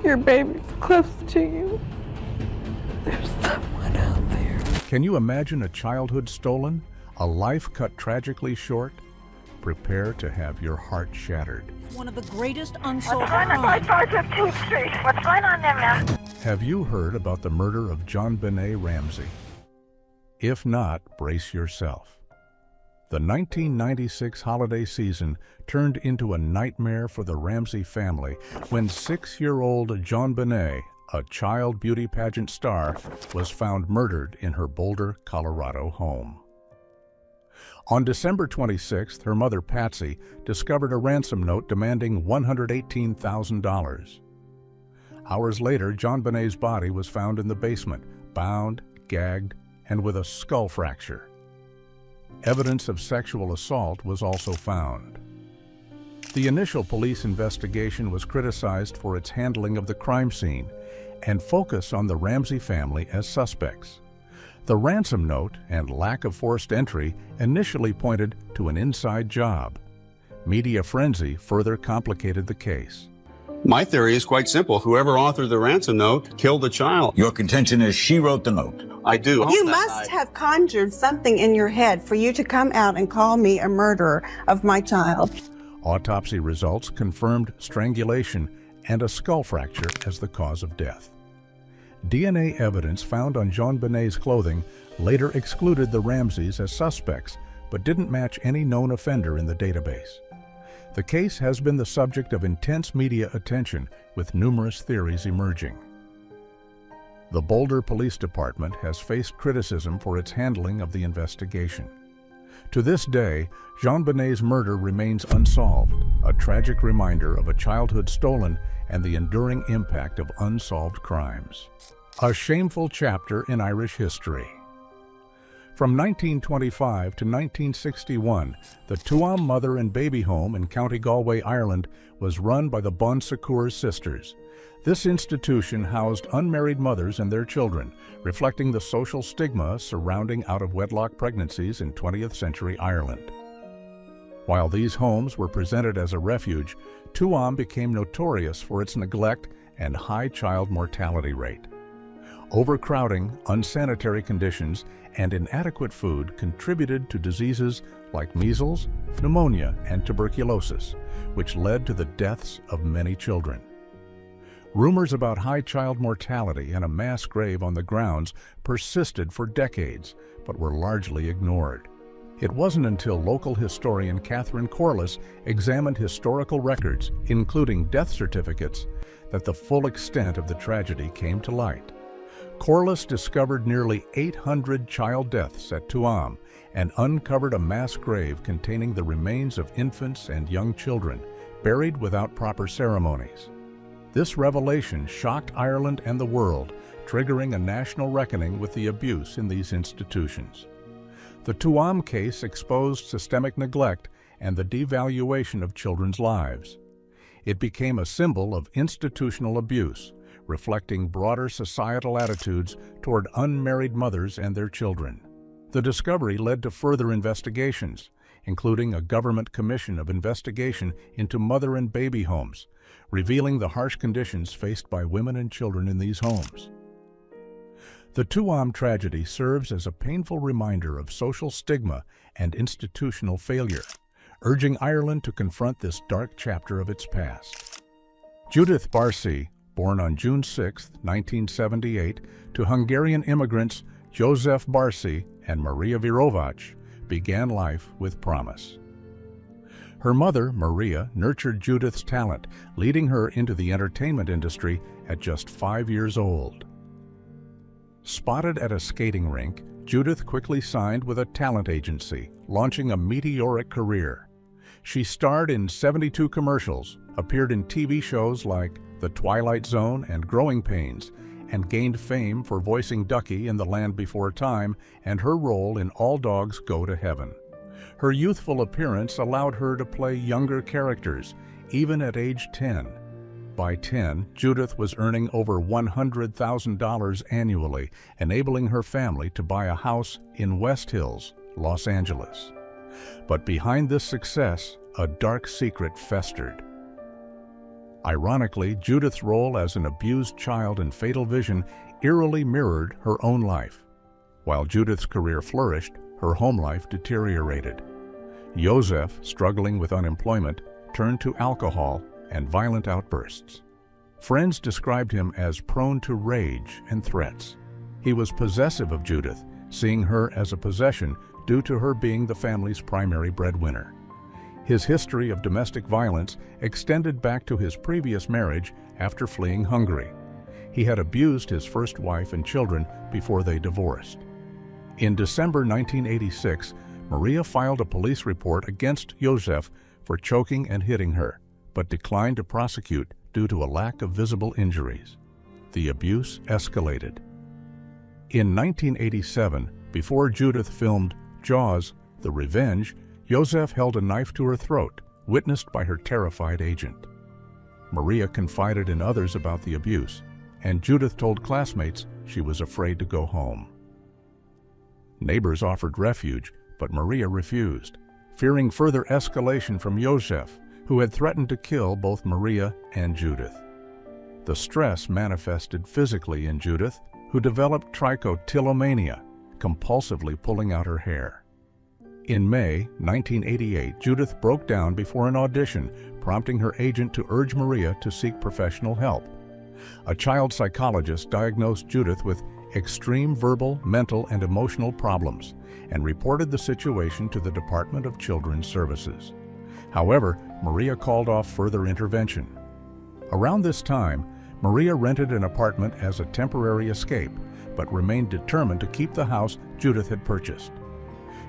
Your baby's close to you. There's someone out there. Can you imagine a childhood stolen? A life cut tragically short? Prepare to have your heart shattered. One of the greatest unsolved What's going on crimes. 515th Street? What's going on there, ma'am? Have you heard about the murder of JonBenet Ramsey? If not, brace yourself. The 1996 holiday season turned into a nightmare for the Ramsey family when 6-year-old JonBenet, a child beauty pageant star, was found murdered in her Boulder, Colorado home. On December 26th, her mother, Patsy, discovered a ransom note demanding $118,000. Hours later, JonBenet's body was found in the basement, bound, gagged, and with a skull fracture. Evidence of sexual assault was also found. The initial police investigation was criticized for its handling of the crime scene and focus on the Ramsey family as suspects. The ransom note and lack of forced entry initially pointed to an inside job. Media frenzy further complicated the case. My theory is quite simple. Whoever authored the ransom note killed the child. Your contention is she wrote the note. I do. You must have conjured something in your head for you to come out and call me a murderer of my child. Autopsy results confirmed strangulation and a skull fracture as the cause of death. DNA evidence found on JonBenet's clothing later excluded the Ramseys as suspects, but didn't match any known offender in the database. The case has been the subject of intense media attention, with numerous theories emerging. The Boulder Police Department has faced criticism for its handling of the investigation. To this day, JonBenet's murder remains unsolved, a tragic reminder of a childhood stolen and the enduring impact of unsolved crimes. A shameful chapter in Irish history. From 1925 to 1961, the Tuam Mother and Baby Home in County Galway, Ireland, was run by the Bon Secours sisters. This institution housed unmarried mothers and their children, reflecting the social stigma surrounding out-of-wedlock pregnancies in 20th century Ireland. While these homes were presented as a refuge, Tuam became notorious for its neglect and high child mortality rate. Overcrowding, unsanitary conditions, and inadequate food contributed to diseases like measles, pneumonia, and tuberculosis, which led to the deaths of many children. Rumors about high child mortality and a mass grave on the grounds persisted for decades, but were largely ignored. It wasn't until local historian Catherine Corliss examined historical records, including death certificates, that the full extent of the tragedy came to light. Corliss discovered nearly 800 child deaths at Tuam and uncovered a mass grave containing the remains of infants and young children, buried without proper ceremonies. This revelation shocked Ireland and the world, triggering a national reckoning with the abuse in these institutions. The Tuam case exposed systemic neglect and the devaluation of children's lives. It became a symbol of institutional abuse, reflecting broader societal attitudes toward unmarried mothers and their children. The discovery led to further investigations, including a government commission of investigation into mother and baby homes, revealing the harsh conditions faced by women and children in these homes. The Tuam tragedy serves as a painful reminder of social stigma and institutional failure, urging Ireland to confront this dark chapter of its past. Judith Barsi, born on June 6, 1978, to Hungarian immigrants József Barsi and Maria Virovac, began life with promise. Her mother, Maria, nurtured Judith's talent, leading her into the entertainment industry at just 5 years old. Spotted at a skating rink, Judith quickly signed with a talent agency, launching a meteoric career. She starred in 72 commercials, appeared in TV shows like The Twilight Zone and Growing Pains, and gained fame for voicing Ducky in The Land Before Time and her role in All Dogs Go to Heaven. Her youthful appearance allowed her to play younger characters, even at age 10. By 10, Judith was earning over $100,000 annually, enabling her family to buy a house in West Hills, Los Angeles. But behind this success, a dark secret festered. Ironically, Judith's role as an abused child in Fatal Vision eerily mirrored her own life. While Judith's career flourished, her home life deteriorated. Joseph, struggling with unemployment, turned to alcohol and violent outbursts. Friends described him as prone to rage and threats. He was possessive of Judith, seeing her as a possession due to her being the family's primary breadwinner. His history of domestic violence extended back to his previous marriage after fleeing Hungary. He had abused his first wife and children before they divorced. In December 1986, Maria filed a police report against Joseph for choking and hitting her, but declined to prosecute due to a lack of visible injuries. The abuse escalated. In 1987, before Judith filmed Jaws: The Revenge, Joseph held a knife to her throat, witnessed by her terrified agent. Maria confided in others about the abuse, and Judith told classmates she was afraid to go home. Neighbors offered refuge, but Maria refused, fearing further escalation from Joseph, who had threatened to kill both Maria and Judith. The stress manifested physically in Judith, who developed trichotillomania, compulsively pulling out her hair. In May 1988, Judith broke down before an audition, prompting her agent to urge Maria to seek professional help. A child psychologist diagnosed Judith with extreme verbal, mental, and emotional problems and reported the situation to the Department of Children's Services. However, Maria called off further intervention. Around this time, Maria rented an apartment as a temporary escape, but remained determined to keep the house Judith had purchased.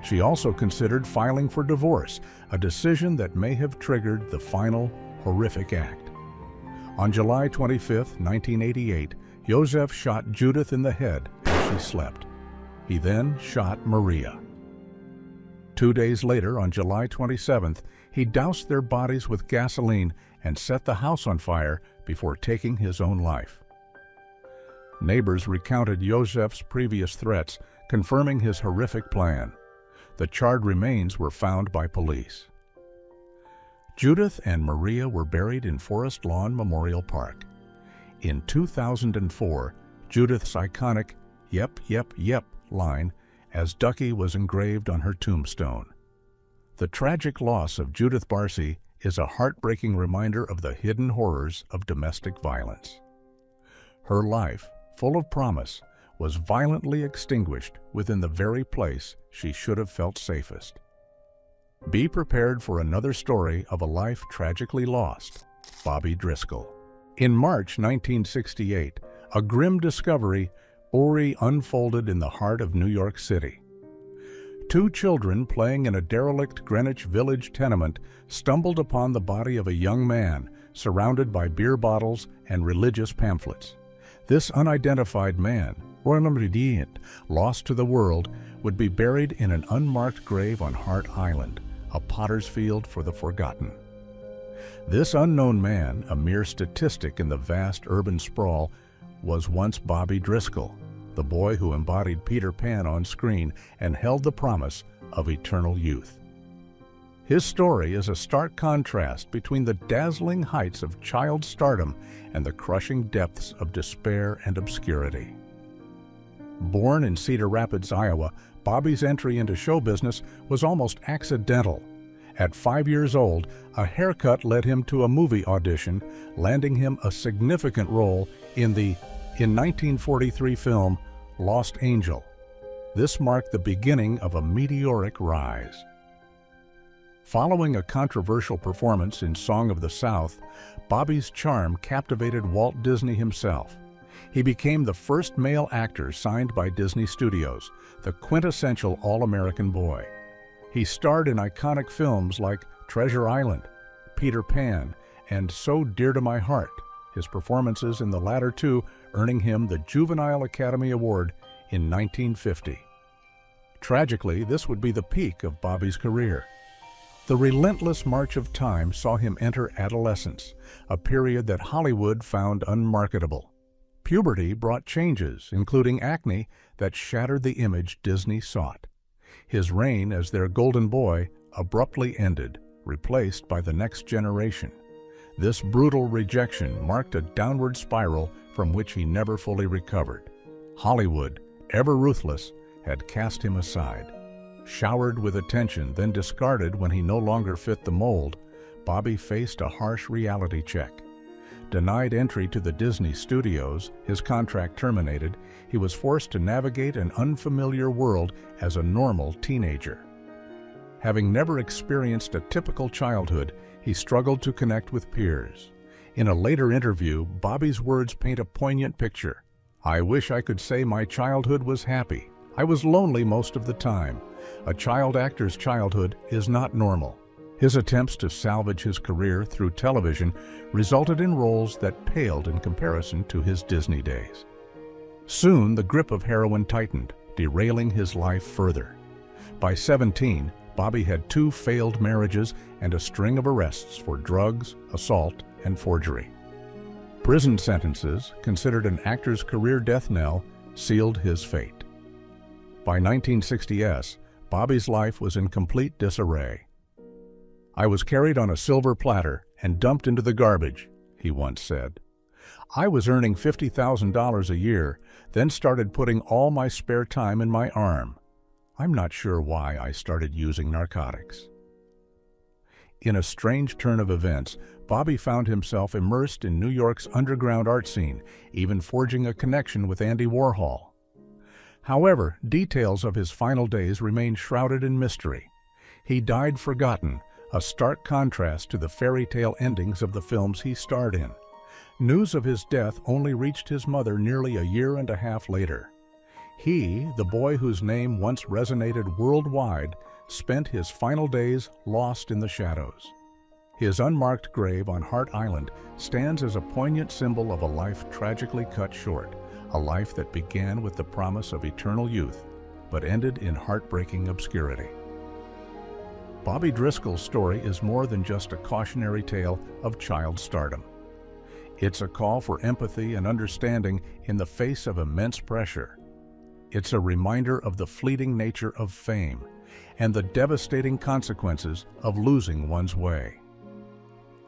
She also considered filing for divorce, a decision that may have triggered the final, horrific act. On July 25, 1988, Joseph shot Judith in the head as she slept. He then shot Maria. 2 days later, on July 27th, he doused their bodies with gasoline and set the house on fire before taking his own life. Neighbors recounted Joseph's previous threats, confirming his horrific plan. The charred remains were found by police. Judith and Maria were buried in Forest Lawn Memorial Park. In 2004, Judith's iconic "Yep, yep, yep" line as Ducky was engraved on her tombstone. The tragic loss of Judith Barsi is a heartbreaking reminder of the hidden horrors of domestic violence. Her life, full of promise, was violently extinguished within the very place she should have felt safest. Be prepared for another story of a life tragically lost, Bobby Driscoll. In March 1968, a grim discovery unfolded in the heart of New York City. 2 children playing in a derelict Greenwich Village tenement stumbled upon the body of a young man surrounded by beer bottles and religious pamphlets. This unidentified man, lost to the world, would be buried in an unmarked grave on Hart Island, a potter's field for the forgotten. This unknown man, a mere statistic in the vast urban sprawl, was once Bobby Driscoll, the boy who embodied Peter Pan on screen and held the promise of eternal youth. His story is a stark contrast between the dazzling heights of child stardom and the crushing depths of despair and obscurity. Born in Cedar Rapids, Iowa, Bobby's entry into show business was almost accidental. At 5 years old, a haircut led him to a movie audition, landing him a significant role in the 1943 film Lost Angel. This marked the beginning of a meteoric rise. Following a controversial performance in Song of the South, Bobby's charm captivated Walt Disney himself. He became the first male actor signed by Disney Studios, the quintessential all-American boy. He starred in iconic films like Treasure Island, Peter Pan, and So Dear to My Heart, his performances in the latter two earning him the Juvenile Academy Award in 1950. Tragically, this would be the peak of Bobby's career. The relentless march of time saw him enter adolescence, a period that Hollywood found unmarketable. Puberty brought changes, including acne, that shattered the image Disney sought. His reign as their golden boy abruptly ended, replaced by the next generation. This brutal rejection marked a downward spiral from which he never fully recovered. Hollywood, ever ruthless, had cast him aside. Showered with attention, then discarded when he no longer fit the mold, Bobby faced a harsh reality check. Denied entry to the Disney studios, his contract terminated, he was forced to navigate an unfamiliar world as a normal teenager. Having never experienced a typical childhood, he struggled to connect with peers. In a later interview, Bobby's words paint a poignant picture. "I wish I could say my childhood was happy. I was lonely most of the time. A child actor's childhood is not normal." His attempts to salvage his career through television resulted in roles that paled in comparison to his Disney days. Soon, the grip of heroin tightened, derailing his life further. By 17, Bobby had 2 failed marriages and a string of arrests for drugs, assault, and forgery. Prison sentences, considered an actor's career death knell, sealed his fate. By 1960s, Bobby's life was in complete disarray. "I was carried on a silver platter and dumped into the garbage," he once said. "I was earning $50,000 a year, then started putting all my spare time in my arm. I'm not sure why I started using narcotics." In a strange turn of events, Bobby found himself immersed in New York's underground art scene, even forging a connection with Andy Warhol. However, details of his final days remain shrouded in mystery. He died forgotten, a stark contrast to the fairy tale endings of the films he starred in. News of his death only reached his mother nearly a year and a half later. He, the boy whose name once resonated worldwide, spent his final days lost in the shadows. His unmarked grave on Hart Island stands as a poignant symbol of a life tragically cut short, a life that began with the promise of eternal youth, but ended in heartbreaking obscurity. Bobby Driscoll's story is more than just a cautionary tale of child stardom. It's a call for empathy and understanding in the face of immense pressure. It's a reminder of the fleeting nature of fame and the devastating consequences of losing one's way.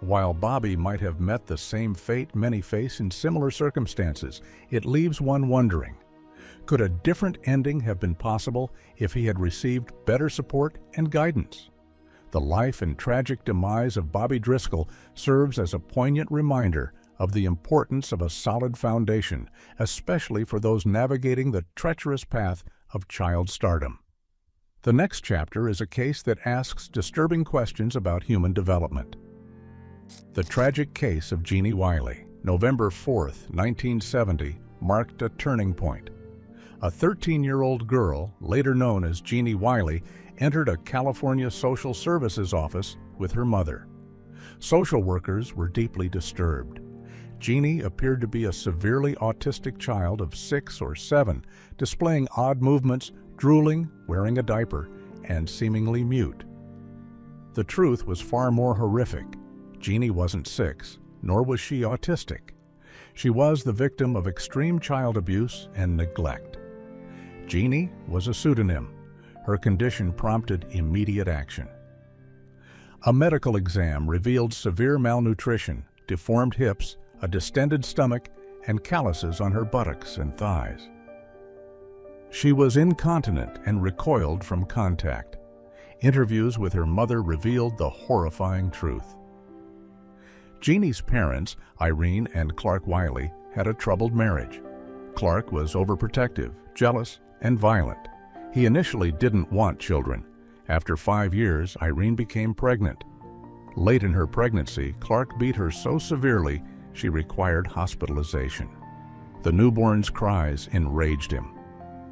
While Bobby might have met the same fate many face in similar circumstances, it leaves one wondering, could a different ending have been possible if he had received better support and guidance? The life and tragic demise of Bobby Driscoll serves as a poignant reminder of the importance of a solid foundation, especially for those navigating the treacherous path of child stardom. The next chapter is a case that asks disturbing questions about human development. The tragic case of Genie Wiley, November 4th, 1970, marked a turning point. A 13-year-old girl, later known as Genie Wiley, entered a California social services office with her mother. Social workers were deeply disturbed. Genie appeared to be a severely autistic child of 6 or 7, displaying odd movements, drooling, wearing a diaper, and seemingly mute. The truth was far more horrific. Genie wasn't 6, nor was she autistic. She was the victim of extreme child abuse and neglect. Genie was a pseudonym. Her condition prompted immediate action. A medical exam revealed severe malnutrition, deformed hips, a distended stomach, and calluses on her buttocks and thighs. She was incontinent and recoiled from contact. Interviews with her mother revealed the horrifying truth. Genie's parents, Irene and Clark Wiley, had a troubled marriage. Clark was overprotective, jealous, and violent. He initially didn't want children. After 5 years, Irene became pregnant. Late in her pregnancy, Clark beat her so severely she required hospitalization. The newborn's cries enraged him.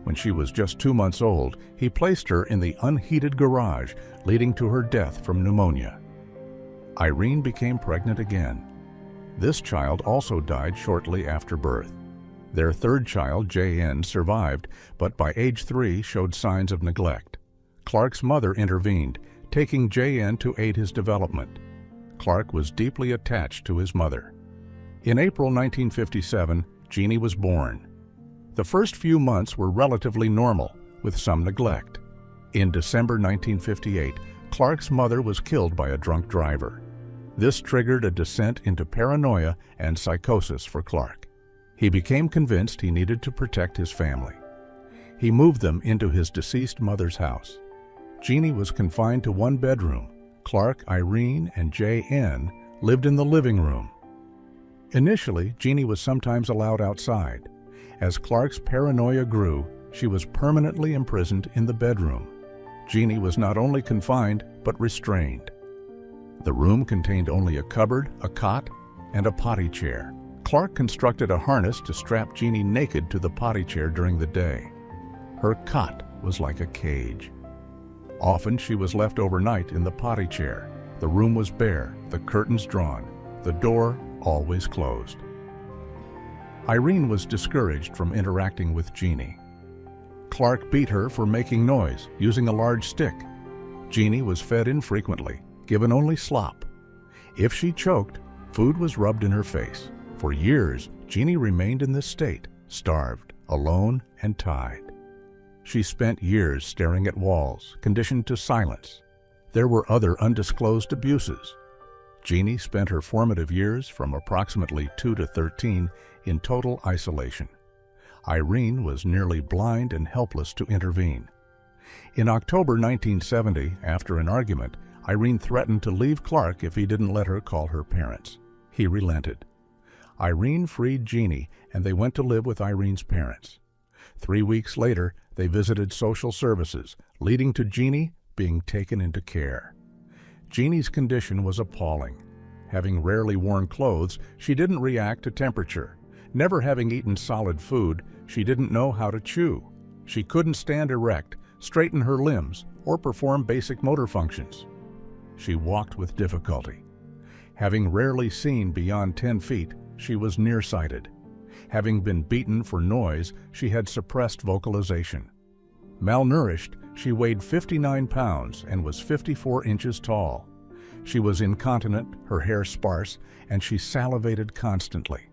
When she was just 2 months old, he placed her in the unheated garage, leading to her death from pneumonia. Irene became pregnant again. This child also died shortly after birth. Their third child, JN, survived, but by age 3 showed signs of neglect. Clark's mother intervened, taking JN to aid his development. Clark was deeply attached to his mother. In April 1957, Genie was born. The first few months were relatively normal, with some neglect. In December 1958, Clark's mother was killed by a drunk driver. This triggered a descent into paranoia and psychosis for Clark. He became convinced he needed to protect his family. He moved them into his deceased mother's house. Genie was confined to one bedroom. Clark, Irene, and J.N. lived in the living room. Initially, Genie was sometimes allowed outside. As Clark's paranoia grew, she was permanently imprisoned in the bedroom. Genie was not only confined, but restrained. The room contained only a cupboard, a cot, and a potty chair. Clark constructed a harness to strap Genie naked to the potty chair during the day. Her cot was like a cage. Often she was left overnight in the potty chair. The room was bare, the curtains drawn, the door always closed. Irene was discouraged from interacting with Genie. Clark beat her for making noise, using a large stick. Genie was fed infrequently, given only slop. If she choked, food was rubbed in her face. For years, Genie remained in this state, starved, alone, and tied. She spent years staring at walls, conditioned to silence. There were other undisclosed abuses. Genie spent her formative years, from approximately 2 to 13, in total isolation. Irene was nearly blind and helpless to intervene. In October 1970, after an argument, Irene threatened to leave Clark if he didn't let her call her parents. He relented. Irene freed Genie, and they went to live with Irene's parents. 3 weeks later, they visited social services, leading to Genie being taken into care. Genie's condition was appalling. Having rarely worn clothes, she didn't react to temperature. Never having eaten solid food, she didn't know how to chew. She couldn't stand erect, straighten her limbs, or perform basic motor functions. She walked with difficulty. Having rarely seen beyond 10 feet, she was nearsighted. Having been beaten for noise, she had suppressed vocalization. Malnourished, she weighed 59 pounds and was 54 inches tall. She was incontinent, her hair sparse, and she salivated constantly.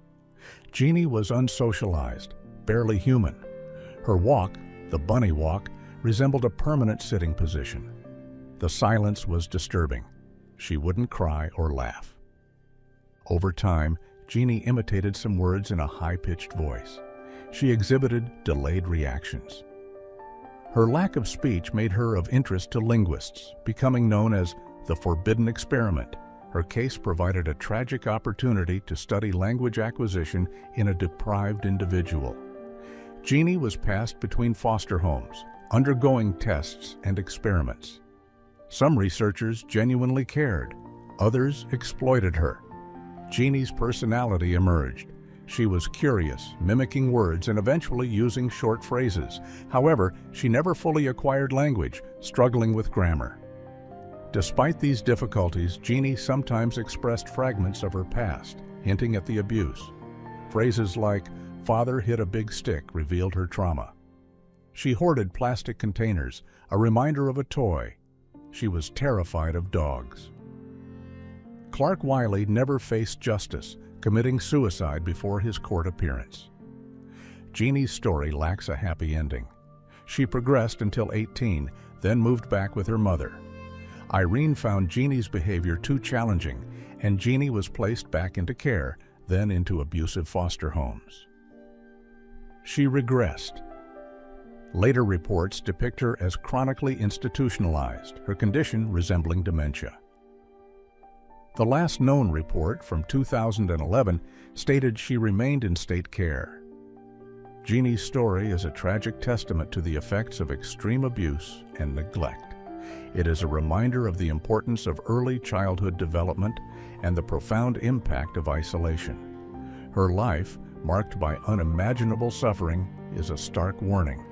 Genie was unsocialized, barely human. Her walk, the bunny walk, resembled a permanent sitting position. The silence was disturbing. She wouldn't cry or laugh. Over time, Genie imitated some words in a high-pitched voice. She exhibited delayed reactions. Her lack of speech made her of interest to linguists, becoming known as the Forbidden Experiment. Her case provided a tragic opportunity to study language acquisition in a deprived individual. Genie was passed between foster homes, undergoing tests and experiments. Some researchers genuinely cared. Others exploited her. Genie's personality emerged. She was curious, mimicking words and eventually using short phrases. However, she never fully acquired language, struggling with grammar. Despite these difficulties, Genie sometimes expressed fragments of her past, hinting at the abuse. Phrases like, "Father hit a big stick," revealed her trauma. She hoarded plastic containers, a reminder of a toy. She was terrified of dogs. Clark Wiley never faced justice, committing suicide before his court appearance. Genie's story lacks a happy ending. She progressed until 18, then moved back with her mother. Irene found Genie's behavior too challenging, and Genie was placed back into care, then into abusive foster homes. She regressed. Later reports depict her as chronically institutionalized, her condition resembling dementia. The last known report, from 2011, stated she remained in state care. Genie's story is a tragic testament to the effects of extreme abuse and neglect. It is a reminder of the importance of early childhood development and the profound impact of isolation. Her life, marked by unimaginable suffering, is a stark warning.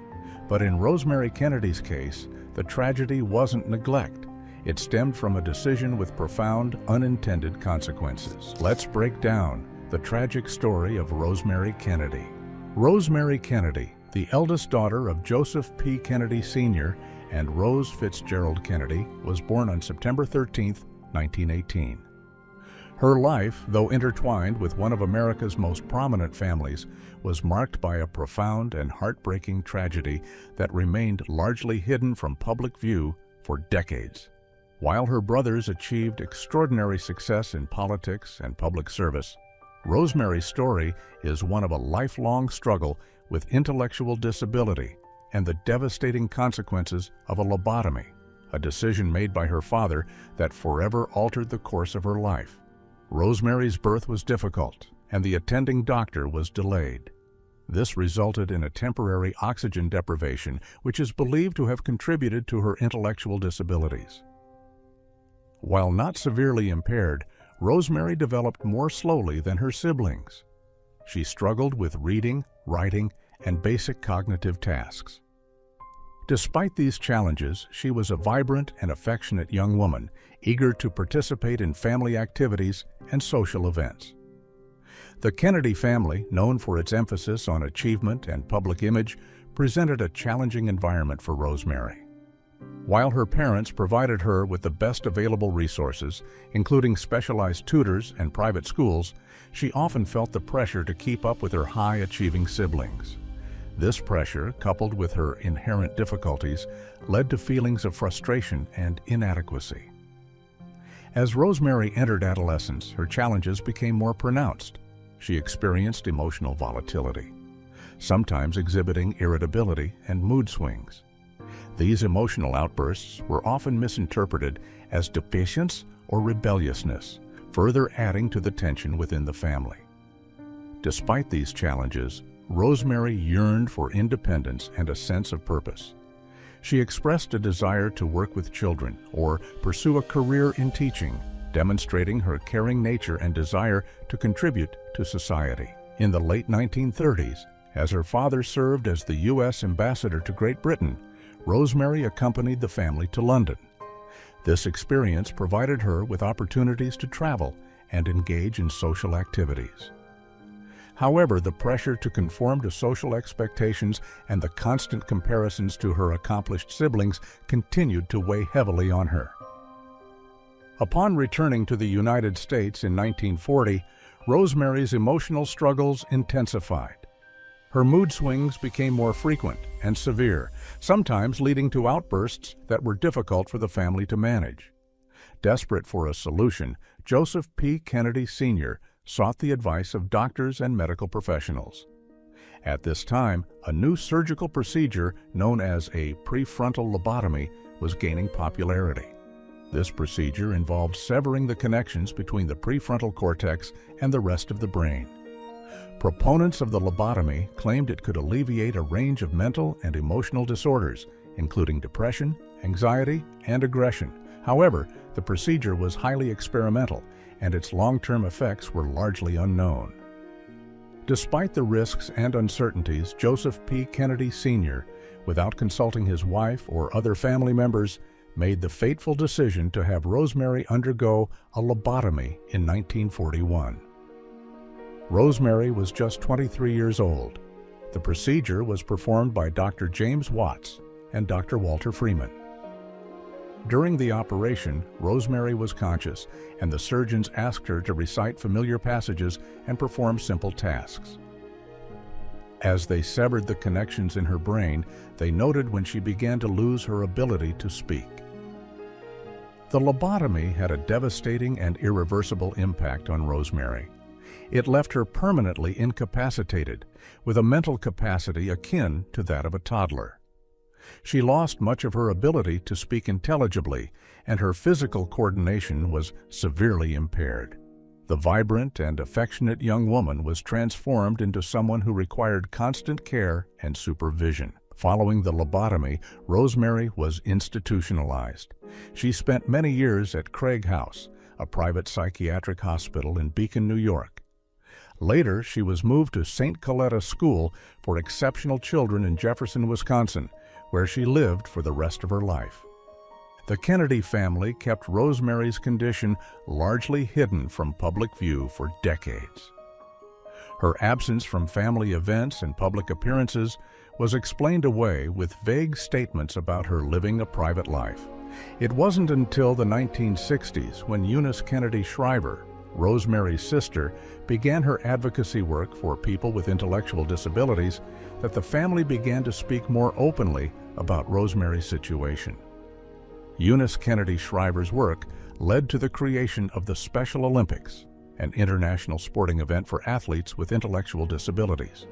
But in Rosemary Kennedy's case, the tragedy wasn't neglect. It stemmed from a decision with profound, unintended consequences. Let's break down the tragic story of Rosemary Kennedy. Rosemary Kennedy, the eldest daughter of Joseph P. Kennedy Sr. and Rose Fitzgerald Kennedy, was born on September 13, 1918. Her life, though intertwined with one of America's most prominent families, was marked by a profound and heartbreaking tragedy that remained largely hidden from public view for decades. While her brothers achieved extraordinary success in politics and public service, Rosemary's story is one of a lifelong struggle with intellectual disability and the devastating consequences of a lobotomy, a decision made by her father that forever altered the course of her life. Rosemary's birth was difficult, and the attending doctor was delayed. This resulted in a temporary oxygen deprivation, which is believed to have contributed to her intellectual disabilities. While not severely impaired, Rosemary developed more slowly than her siblings. She struggled with reading, writing, and basic cognitive tasks. Despite these challenges, she was a vibrant and affectionate young woman, eager to participate in family activities and social events. The Kennedy family, known for its emphasis on achievement and public image, presented a challenging environment for Rosemary. While her parents provided her with the best available resources, including specialized tutors and private schools, she often felt the pressure to keep up with her high-achieving siblings. This pressure, coupled with her inherent difficulties, led to feelings of frustration and inadequacy. As Rosemary entered adolescence, her challenges became more pronounced. She experienced emotional volatility, sometimes exhibiting irritability and mood swings. These emotional outbursts were often misinterpreted as defiance or rebelliousness, further adding to the tension within the family. Despite these challenges, Rosemary yearned for independence and a sense of purpose. She expressed a desire to work with children or pursue a career in teaching, demonstrating her caring nature and desire to contribute to society. In the late 1930s, as her father served as the U.S. ambassador to Great Britain, Rosemary accompanied the family to London. This experience provided her with opportunities to travel and engage in social activities. However, the pressure to conform to social expectations and the constant comparisons to her accomplished siblings continued to weigh heavily on her. Upon returning to the United States in 1940, Rosemary's emotional struggles intensified. Her mood swings became more frequent and severe, sometimes leading to outbursts that were difficult for the family to manage. Desperate for a solution, Joseph P. Kennedy Sr. sought the advice of doctors and medical professionals. At this time, a new surgical procedure known as a prefrontal lobotomy was gaining popularity. This procedure involved severing the connections between the prefrontal cortex and the rest of the brain. Proponents of the lobotomy claimed it could alleviate a range of mental and emotional disorders, including depression, anxiety, and aggression. However, the procedure was highly experimental, and its long-term effects were largely unknown. Despite the risks and uncertainties, Joseph P. Kennedy Sr., without consulting his wife or other family members, made the fateful decision to have Rosemary undergo a lobotomy in 1941. Rosemary was just 23 years old. The procedure was performed by Dr. James Watts and Dr. Walter Freeman. During the operation, Rosemary was conscious, and the surgeons asked her to recite familiar passages and perform simple tasks. As they severed the connections in her brain, they noted when she began to lose her ability to speak. The lobotomy had a devastating and irreversible impact on Rosemary. It left her permanently incapacitated, with a mental capacity akin to that of a toddler. She lost much of her ability to speak intelligibly, and her physical coordination was severely impaired. The vibrant and affectionate young woman was transformed into someone who required constant care and supervision. Following the lobotomy, Rosemary was institutionalized. She spent many years at Craig House, a private psychiatric hospital in Beacon, New York. Later, she was moved to St. Coletta School for Exceptional Children in Jefferson, Wisconsin, where she lived for the rest of her life. The Kennedy family kept Rosemary's condition largely hidden from public view for decades. Her absence from family events and public appearances was explained away with vague statements about her living a private life. It wasn't until the 1960s when Eunice Kennedy Shriver, Rosemary's sister, began her advocacy work for people with intellectual disabilities that the family began to speak more openly about Rosemary's situation. Eunice Kennedy Shriver's work led to the creation of the Special Olympics, an international sporting event for athletes with intellectual disabilities.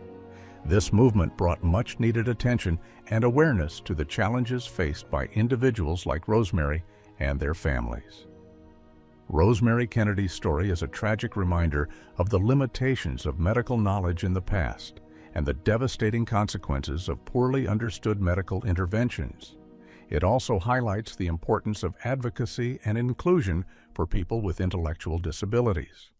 This movement brought much-needed attention and awareness to the challenges faced by individuals like Rosemary and their families. Rosemary Kennedy's story is a tragic reminder of the limitations of medical knowledge in the past and the devastating consequences of poorly understood medical interventions. It also highlights the importance of advocacy and inclusion for people with intellectual disabilities.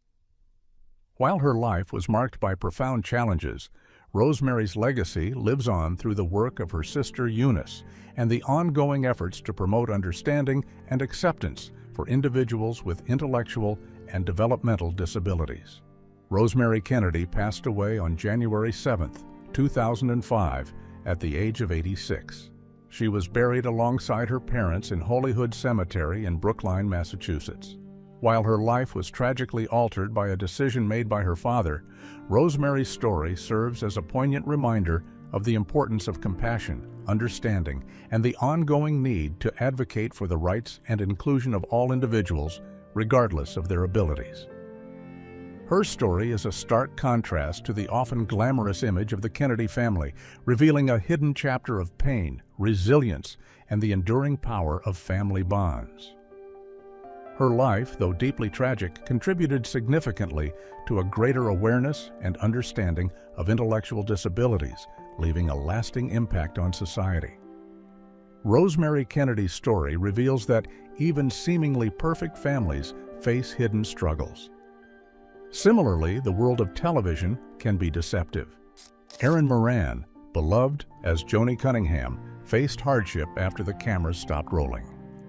While her life was marked by profound challenges, Rosemary's legacy lives on through the work of her sister Eunice and the ongoing efforts to promote understanding and acceptance for individuals with intellectual and developmental disabilities. Rosemary Kennedy passed away on January 7, 2005, at the age of 86. She was buried alongside her parents in Holyhood Cemetery in Brookline, Massachusetts. While her life was tragically altered by a decision made by her father, Rosemary's story serves as a poignant reminder of the importance of compassion, understanding, and the ongoing need to advocate for the rights and inclusion of all individuals, regardless of their abilities. Her story is a stark contrast to the often glamorous image of the Kennedy family, revealing a hidden chapter of pain, resilience, and the enduring power of family bonds. Her life, though deeply tragic, contributed significantly to a greater awareness and understanding of intellectual disabilities, leaving a lasting impact on society. Rosemary Kennedy's story reveals that even seemingly perfect families face hidden struggles. Similarly, the world of television can be deceptive. Erin Moran, beloved as Joni Cunningham, faced hardship after the cameras stopped rolling.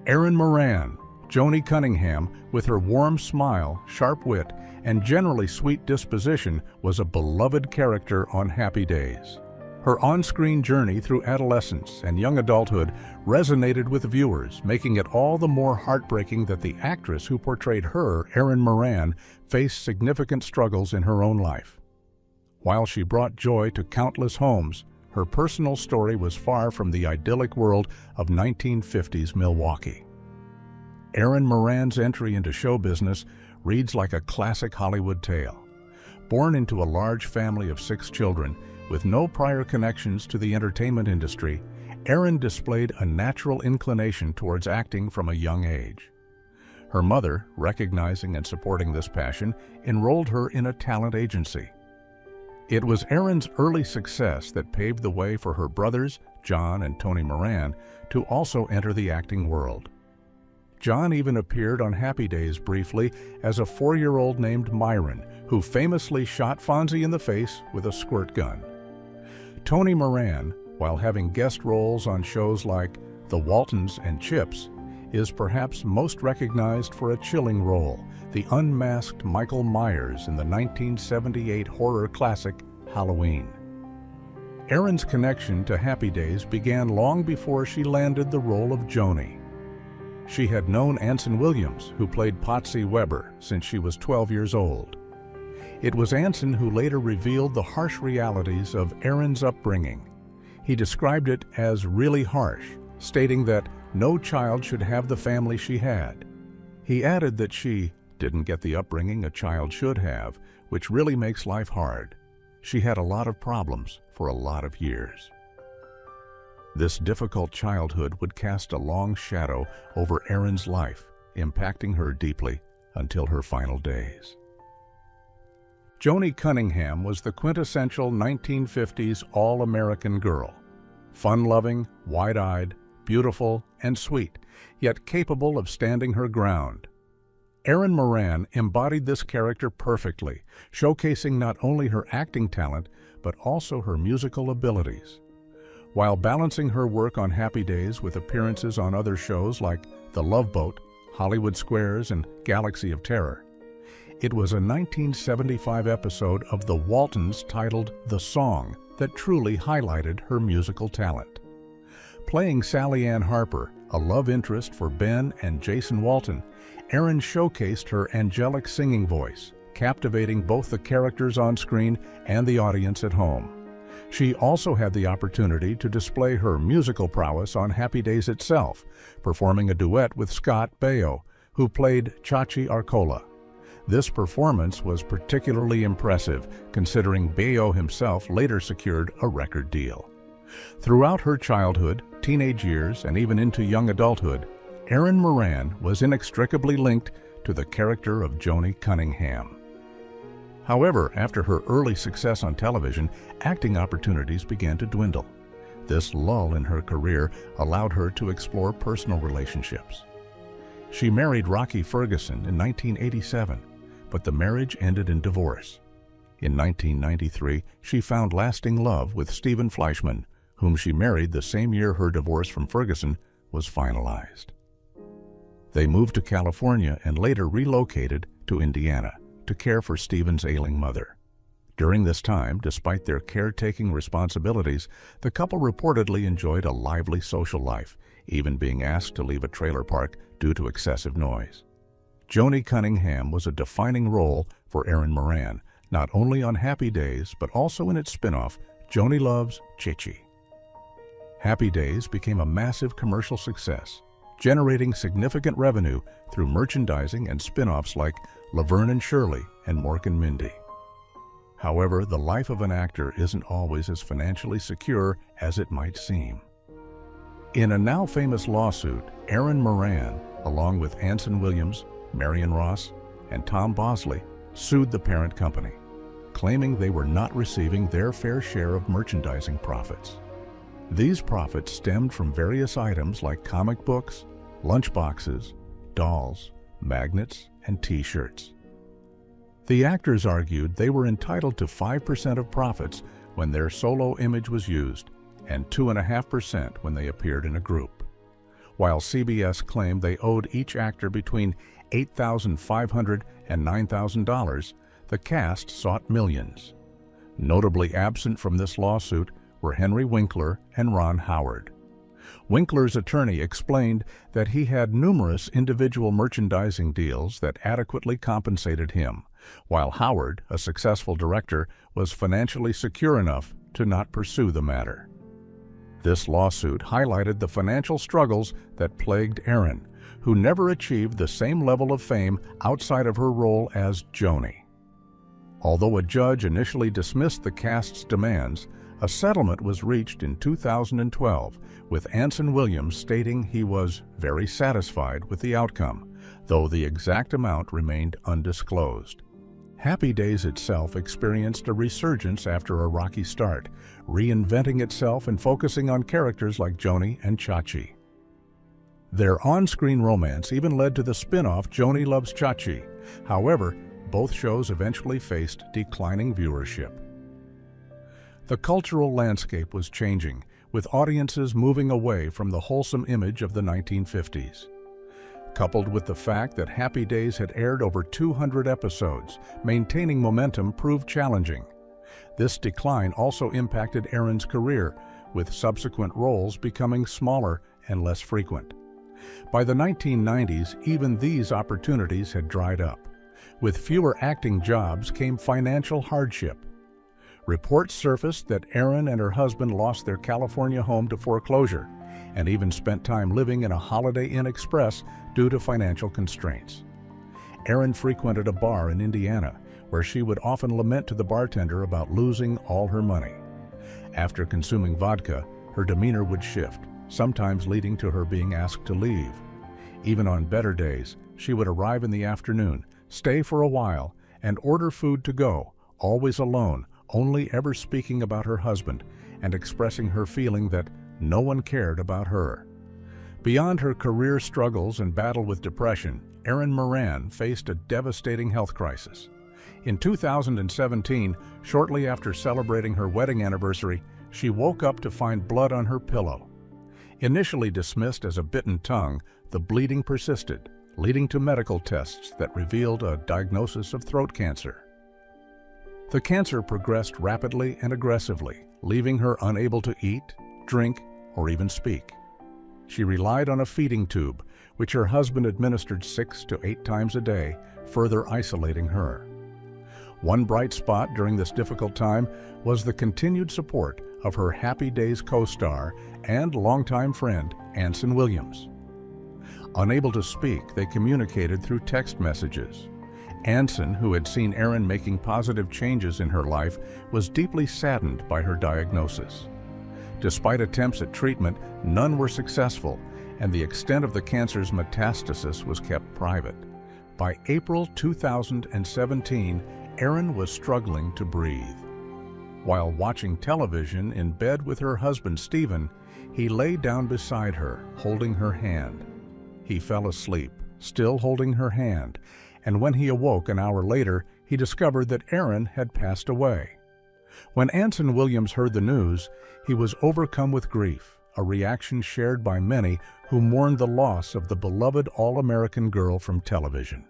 Erin Moran, Joni Cunningham, with her warm smile, sharp wit, and generally sweet disposition, was a beloved character on Happy Days. Her on-screen journey through adolescence and young adulthood resonated with viewers, making it all the more heartbreaking that the actress who portrayed her, Erin Moran, faced significant struggles in her own life. While she brought joy to countless homes, her personal story was far from the idyllic world of 1950s Milwaukee. Erin Moran's entry into show business reads like a classic Hollywood tale. Born into a large family of 6 children, with no prior connections to the entertainment industry, Erin displayed a natural inclination towards acting from a young age. Her mother, recognizing and supporting this passion, enrolled her in a talent agency. It was Erin's early success that paved the way for her brothers, John and Tony Moran, to also enter the acting world. John even appeared on Happy Days briefly as a 4-year-old named Myron, who famously shot Fonzie in the face with a squirt gun. Tony Moran, while having guest roles on shows like The Waltons and Chips, is perhaps most recognized for a chilling role, the unmasked Michael Myers in the 1978 horror classic Halloween. Erin's connection to Happy Days began long before she landed the role of Joni. She had known Anson Williams, who played Potsy Weber, since she was 12 years old. It was Anson who later revealed the harsh realities of Erin's upbringing. He described it as really harsh, stating that no child should have the family she had. He added that she didn't get the upbringing a child should have, which really makes life hard. She had a lot of problems for a lot of years. This difficult childhood would cast a long shadow over Erin's life, impacting her deeply until her final days. Joni Cunningham was the quintessential 1950s all-American girl. Fun-loving, wide-eyed, beautiful, and sweet, yet capable of standing her ground. Erin Moran embodied this character perfectly, showcasing not only her acting talent, but also her musical abilities. While balancing her work on Happy Days with appearances on other shows like The Love Boat, Hollywood Squares, and Galaxy of Terror. It was a 1975 episode of The Waltons titled The Song that truly highlighted her musical talent. Playing Sally Ann Harper, a love interest for Ben and Jason Walton, Erin showcased her angelic singing voice, captivating both the characters on screen and the audience at home. She also had the opportunity to display her musical prowess on Happy Days itself, performing a duet with Scott Baio, who played Chachi Arcola. This performance was particularly impressive, considering Baio himself later secured a record deal. Throughout her childhood, teenage years, and even into young adulthood, Erin Moran was inextricably linked to the character of Joni Cunningham. However, after her early success on television, acting opportunities began to dwindle. This lull in her career allowed her to explore personal relationships. She married Rocky Ferguson in 1987, but the marriage ended in divorce. In 1993, she found lasting love with Stephen Fleischman, whom she married the same year her divorce from Ferguson was finalized. They moved to California and later relocated to Indiana to care for Stephen's ailing mother. During this time, despite their caretaking responsibilities, the couple reportedly enjoyed a lively social life, even being asked to leave a trailer park due to excessive noise. Joni Cunningham was a defining role for Erin Moran, not only on Happy Days, but also in its spin-off, Joni Loves Chichi. Happy Days became a massive commercial success, generating significant revenue through merchandising and spin-offs like Laverne and Shirley and Mork and Mindy. However, the life of an actor isn't always as financially secure as it might seem. In a now famous lawsuit, Erin Moran, along with Anson Williams, Marion Ross, and Tom Bosley, sued the parent company, claiming they were not receiving their fair share of merchandising profits. These profits stemmed from various items like comic books, lunchboxes, dolls, magnets, and T-shirts. The actors argued they were entitled to 5% of profits when their solo image was used and 2.5% when they appeared in a group, while CBS claimed they owed each actor between $8,500 and $9,000. The cast sought millions. Notably absent from this lawsuit were Henry Winkler and Ron Howard. Winkler's attorney explained that he had numerous individual merchandising deals that adequately compensated him, while Howard, a successful director, was financially secure enough to not pursue the matter. This lawsuit highlighted the financial struggles that plagued Erin, who never achieved the same level of fame outside of her role as Joni. Although a judge initially dismissed the cast's demands, a settlement was reached in 2012, with Anson Williams stating he was very satisfied with the outcome, though the exact amount remained undisclosed. Happy Days itself experienced a resurgence after a rocky start, reinventing itself and focusing on characters like Joni and Chachi. Their on-screen romance even led to the spin-off Joni Loves Chachi. However, both shows eventually faced declining viewership. The cultural landscape was changing, with audiences moving away from the wholesome image of the 1950s. Coupled with the fact that Happy Days had aired over 200 episodes, maintaining momentum proved challenging. This decline also impacted Erin's career, with subsequent roles becoming smaller and less frequent. By the 1990s, even these opportunities had dried up. With fewer acting jobs came financial hardship. Reports surfaced that Erin and her husband lost their California home to foreclosure and even spent time living in a Holiday Inn Express due to financial constraints. Erin frequented a bar in Indiana where she would often lament to the bartender about losing all her money. After consuming vodka, her demeanor would shift, sometimes leading to her being asked to leave. Even on better days, she would arrive in the afternoon, stay for a while, and order food to go, always alone, only ever speaking about her husband and expressing her feeling that no one cared about her. Beyond her career struggles and battle with depression, Erin Moran faced a devastating health crisis. In 2017, shortly after celebrating her wedding anniversary, she woke up to find blood on her pillow. Initially dismissed as a bitten tongue, the bleeding persisted, leading to medical tests that revealed a diagnosis of throat cancer. The cancer progressed rapidly and aggressively, leaving her unable to eat, drink, or even speak. She relied on a feeding tube, which her husband administered 6 to 8 times a day, further isolating her. One bright spot during this difficult time was the continued support of her Happy Days co-star and longtime friend, Anson Williams. Unable to speak, they communicated through text messages. Anson, who had seen Erin making positive changes in her life, was deeply saddened by her diagnosis. Despite attempts at treatment, none were successful, and the extent of the cancer's metastasis was kept private. By April 2017, Erin was struggling to breathe. While watching television in bed with her husband, Stephen, he lay down beside her, holding her hand. He fell asleep, still holding her hand, and when he awoke an hour later, he discovered that Erin had passed away. When Anson Williams heard the news, he was overcome with grief, a reaction shared by many who mourned the loss of the beloved all-American girl from television.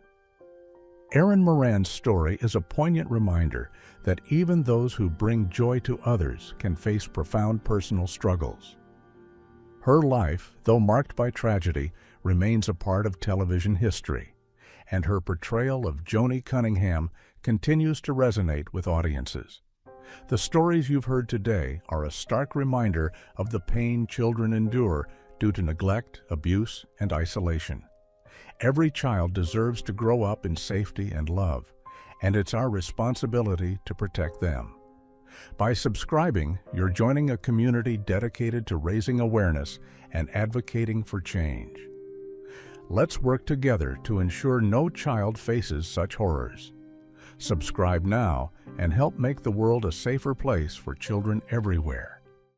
Erin Moran's story is a poignant reminder that even those who bring joy to others can face profound personal struggles. Her life, though marked by tragedy, remains a part of television history, and her portrayal of Joni Cunningham continues to resonate with audiences. The stories you've heard today are a stark reminder of the pain children endure due to neglect, abuse, and isolation. Every child deserves to grow up in safety and love, and it's our responsibility to protect them. By subscribing, you're joining a community dedicated to raising awareness and advocating for change. Let's work together to ensure no child faces such horrors. Subscribe now and help make the world a safer place for children everywhere.